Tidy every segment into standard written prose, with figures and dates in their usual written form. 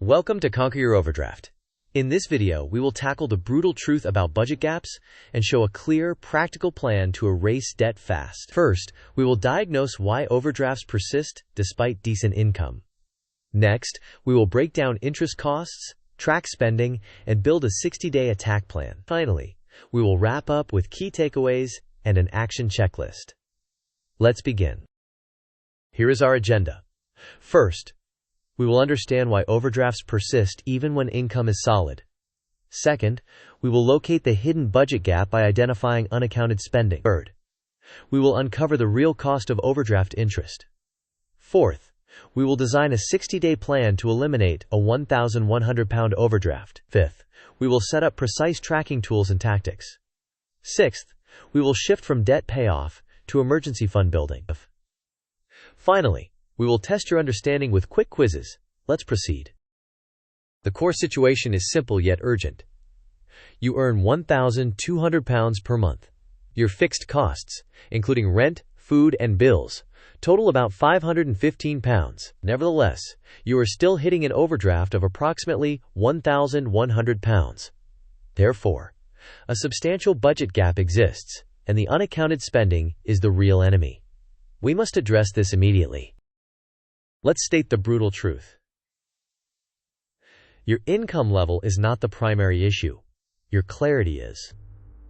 Welcome to Conquer Your Overdraft. In this video, we will tackle the brutal truth about budget gaps and show a clear, practical plan to erase debt fast. First, we will diagnose why overdrafts persist despite decent income. Next, we will break down interest costs, track spending, and build a 60-day attack plan. Finally, we will wrap up with key takeaways and an action checklist. Let's begin. Here is our agenda. First, we will understand why overdrafts persist even when income is solid. Second, we will locate the hidden budget gap by identifying unaccounted spending. Third, we will uncover the real cost of overdraft interest. Fourth, we will design a 60-day plan to eliminate a £1,100 overdraft. Fifth, we will set up precise tracking tools and tactics. Sixth, we will shift from debt payoff to emergency fund building. Finally, we will test your understanding with quick quizzes. Let's proceed. The core situation is simple yet urgent. You earn £1,200 per month. Your fixed costs, including rent, food, and bills, total about £515. Nevertheless, you are still hitting an overdraft of approximately £1,100. Therefore, a substantial budget gap exists, and the unaccounted spending is the real enemy. We must address this immediately. Let's state the brutal truth. Your income level is not the primary issue. Your clarity is.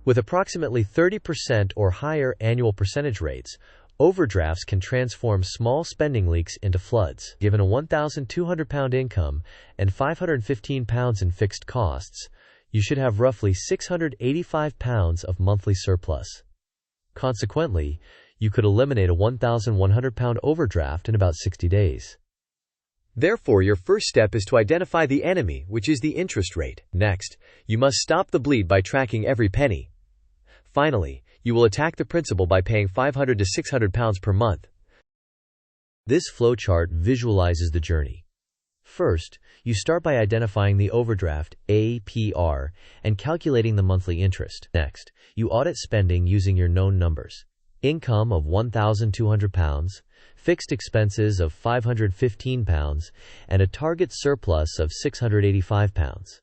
With approximately 30% or higher annual percentage rates, overdrafts can transform small spending leaks into floods. Given a £1,200 income and £515 in fixed costs, you should have roughly £685 of monthly surplus. Consequently, you could eliminate a £1,100 overdraft in about 60 days. Therefore, your first step is to identify the enemy, which is the interest rate. Next, you must stop the bleed by tracking every penny. Finally, you will attack the principal by paying £500 to £600 per month. This flowchart visualizes the journey. First, you start by identifying the overdraft, APR, and calculating the monthly interest. Next, you audit spending using your known numbers. Income of £1,200, fixed expenses of £515, and a target surplus of £685.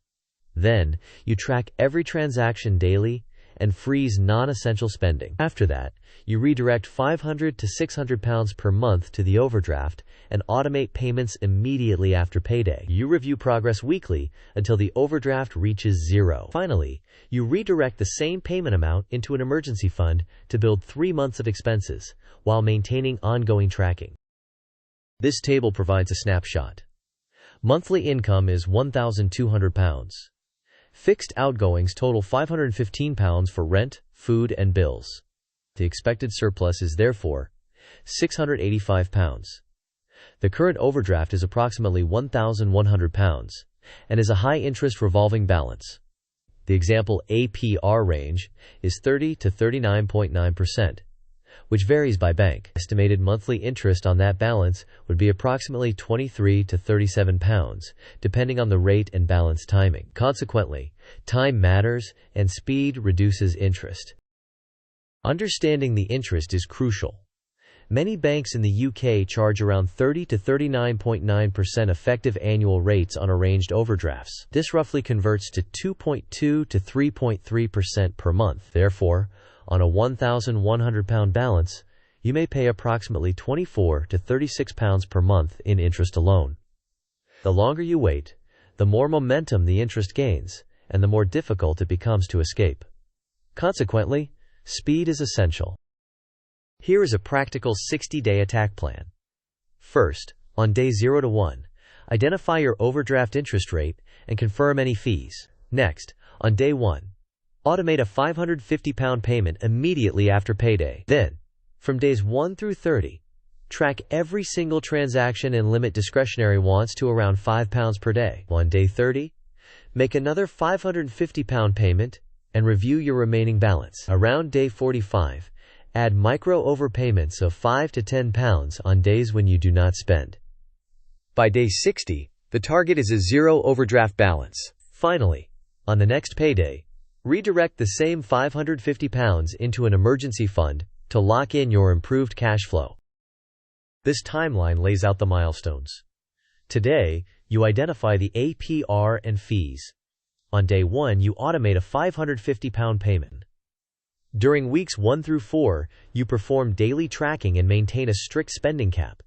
Then, you track every transaction daily and freeze non-essential spending. After that, you redirect £500 to £600 per month to the overdraft and automate payments immediately after payday. You review progress weekly until the overdraft reaches zero. Finally, you redirect the same payment amount into an emergency fund to build 3 months of expenses while maintaining ongoing tracking. This table provides a snapshot. Monthly income is £1,200. Fixed outgoings total £515 for rent, food, and bills. The expected surplus is therefore £685. The current overdraft is approximately £1,100 and is a high-interest revolving balance. The example APR range is 30 to 39.9%, which varies by bank. Estimated monthly interest on that balance would be approximately £23 to £37, depending on the rate and balance timing. Consequently, time matters and speed reduces interest. Understanding the interest is crucial. Many banks in the UK charge around 30 to 39.9% effective annual rates on arranged overdrafts. This roughly converts to 2.2 to 3.3% per month. Therefore, on a £1,100 balance, you may pay approximately £24 to £36 per month in interest alone. The longer you wait, the more momentum the interest gains, and the more difficult it becomes to escape. Consequently, speed is essential. Here is a practical 60-day attack plan. First, on day 0 to 1, identify your overdraft interest rate and confirm any fees. Next, on day 1, automate a £550 payment immediately after payday. Then, from days 1 through 30, track every single transaction and limit discretionary wants to around £5 per day. On day 30, make another £550 payment and review your remaining balance. Around day 45, add micro overpayments of £5 to £10 on days when you do not spend. By day 60, the target is a zero overdraft balance. Finally, on the next payday, redirect the same £550 into an emergency fund to lock in your improved cash flow. This timeline lays out the milestones. Today, You identify the APR and fees. On day 1, you automate a £550 payment. During weeks 1 through 4, you perform daily tracking and maintain a strict spending cap.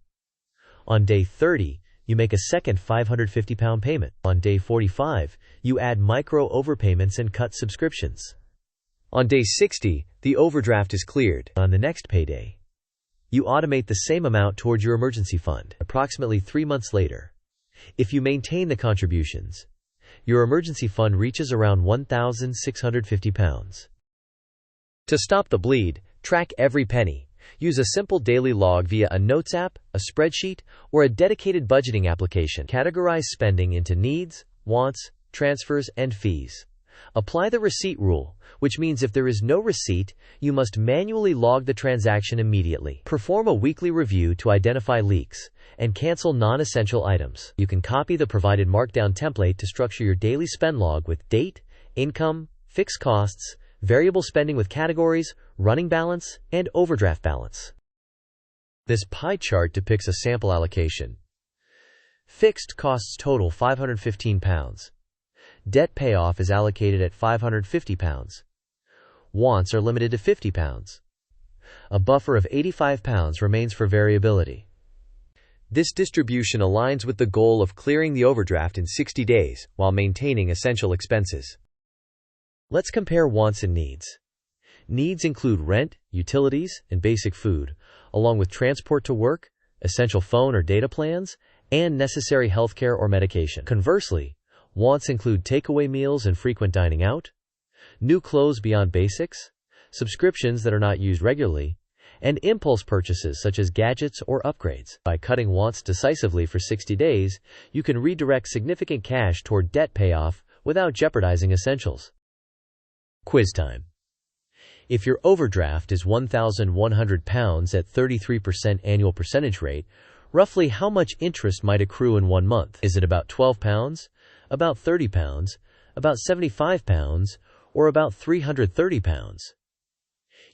On day 30, you make a second £550 payment. On day 45, you add micro overpayments and cut subscriptions. On day 60, the overdraft is cleared. On the next payday, you automate the same amount towards your emergency fund. Approximately 3 months later, if you maintain the contributions, your emergency fund reaches around £1,650. To stop the bleed, track every penny. Use a simple daily log via a notes app, a spreadsheet, or a dedicated budgeting application. Categorize spending into needs, wants, transfers, and fees. Apply the receipt rule, which means if there is no receipt, you must manually log the transaction immediately. Perform a weekly review to identify leaks, and cancel non-essential items. You can copy the provided markdown template to structure your daily spend log with date, income, fixed costs, variable spending with categories, running balance, and overdraft balance. This pie chart depicts a sample allocation. Fixed costs total £515. Debt payoff is allocated at £550. Wants are limited to £50. A buffer of £85 remains for variability. This distribution aligns with the goal of clearing the overdraft in 60 days while maintaining essential expenses. Let's compare wants and needs. Needs include rent, utilities, and basic food, along with transport to work, essential phone or data plans, and necessary healthcare or medication. Conversely, wants include takeaway meals and frequent dining out, new clothes beyond basics, subscriptions that are not used regularly, and impulse purchases such as gadgets or upgrades. By cutting wants decisively for 60 days, you can redirect significant cash toward debt payoff without jeopardizing essentials. Quiz time. If your overdraft is £1,100 at 33% annual percentage rate, roughly how much interest might accrue in 1 month? Is it about £12, about £30, about £75, or about £330?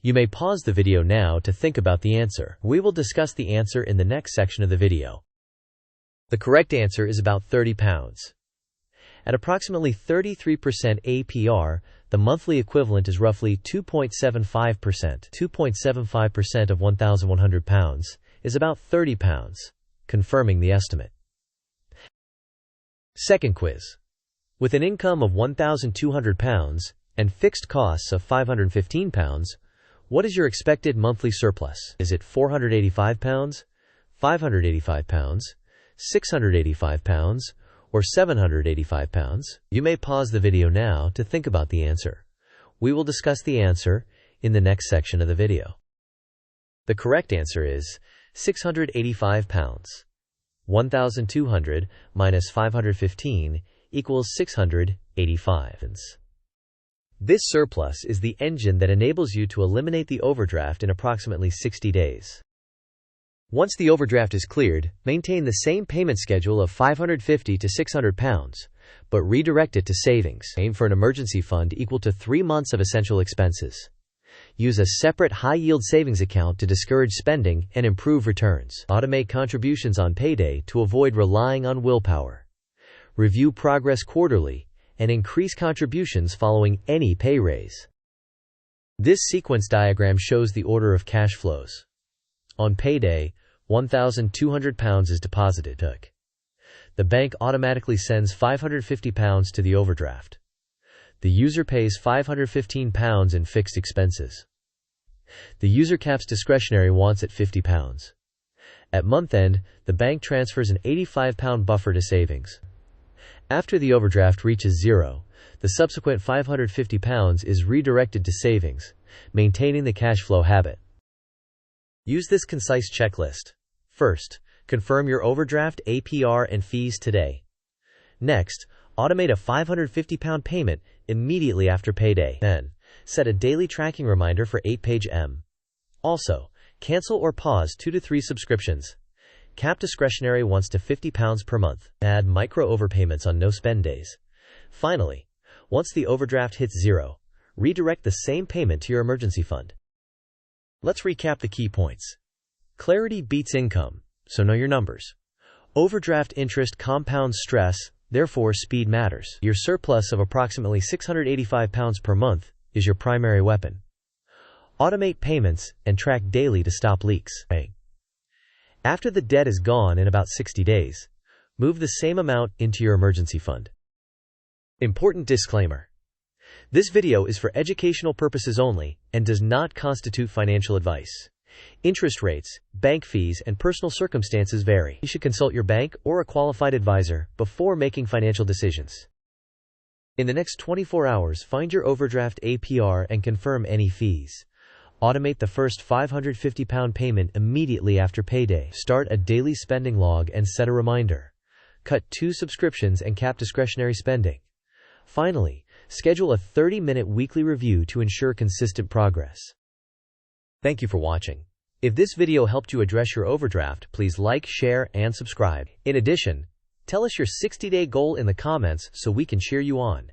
You may pause the video now to think about the answer. We will discuss the answer in the next section of the video. The correct answer is about £30. At approximately 33% APR, the monthly equivalent is roughly 2.75%. 2.75% of £1,100 is about £30, confirming the estimate. Second quiz. With an income of £1,200 and fixed costs of £515, what is your expected monthly surplus? Is it £485, £585, £685, or £785? You may pause the video now to think about the answer. We will discuss the answer in the next section of the video. The correct answer is £685. 1,200 minus 515 equals 685. This surplus is the engine that enables you to eliminate the overdraft in approximately 60 days. Once the overdraft is cleared, maintain the same payment schedule of £550 to £600, but redirect it to savings. Aim for an emergency fund equal to 3 months of essential expenses. Use a separate high-yield savings account to discourage spending and improve returns. Automate contributions on payday to avoid relying on willpower. Review progress quarterly and increase contributions following any pay raise. This sequence diagram shows the order of cash flows. On payday, £1,200 is deposited. The bank automatically sends £550 to the overdraft. The user pays £515 in fixed expenses. The user caps discretionary wants at £50. At month end, the bank transfers an £85 buffer to savings. After the overdraft reaches zero, the subsequent £550 is redirected to savings, maintaining the cash flow habit. Use this concise checklist. First, confirm your overdraft APR and fees today. Next, automate a £550 payment immediately after payday. Then, set a daily tracking reminder for 8-page M. Also, cancel or pause 2 to 3 subscriptions. Cap discretionary wants to £50 per month. Add micro overpayments on no-spend days. Finally, once the overdraft hits zero, redirect the same payment to your emergency fund. Let's recap the key points. Clarity beats income, so know your numbers. Overdraft interest compounds stress, therefore speed matters. Your surplus of approximately £685 per month is your primary weapon. Automate payments and track daily to stop leaks. After the debt is gone in about 60 days, move the same amount into your emergency fund. Important disclaimer. This video is for educational purposes only and does not constitute financial advice. Interest rates, bank fees, and personal circumstances vary. You should consult your bank or a qualified advisor before making financial decisions. In the next 24 hours, find your overdraft APR and confirm any fees. Automate the first £550 payment immediately after payday. Start a daily spending log and set a reminder. Cut 2 subscriptions and cap discretionary spending. Finally, schedule a 30-minute weekly review to ensure consistent progress. Thank you for watching. If this video helped you address your overdraft, please like, share, and subscribe. In addition, tell us your 60-day goal in the comments so we can cheer you on.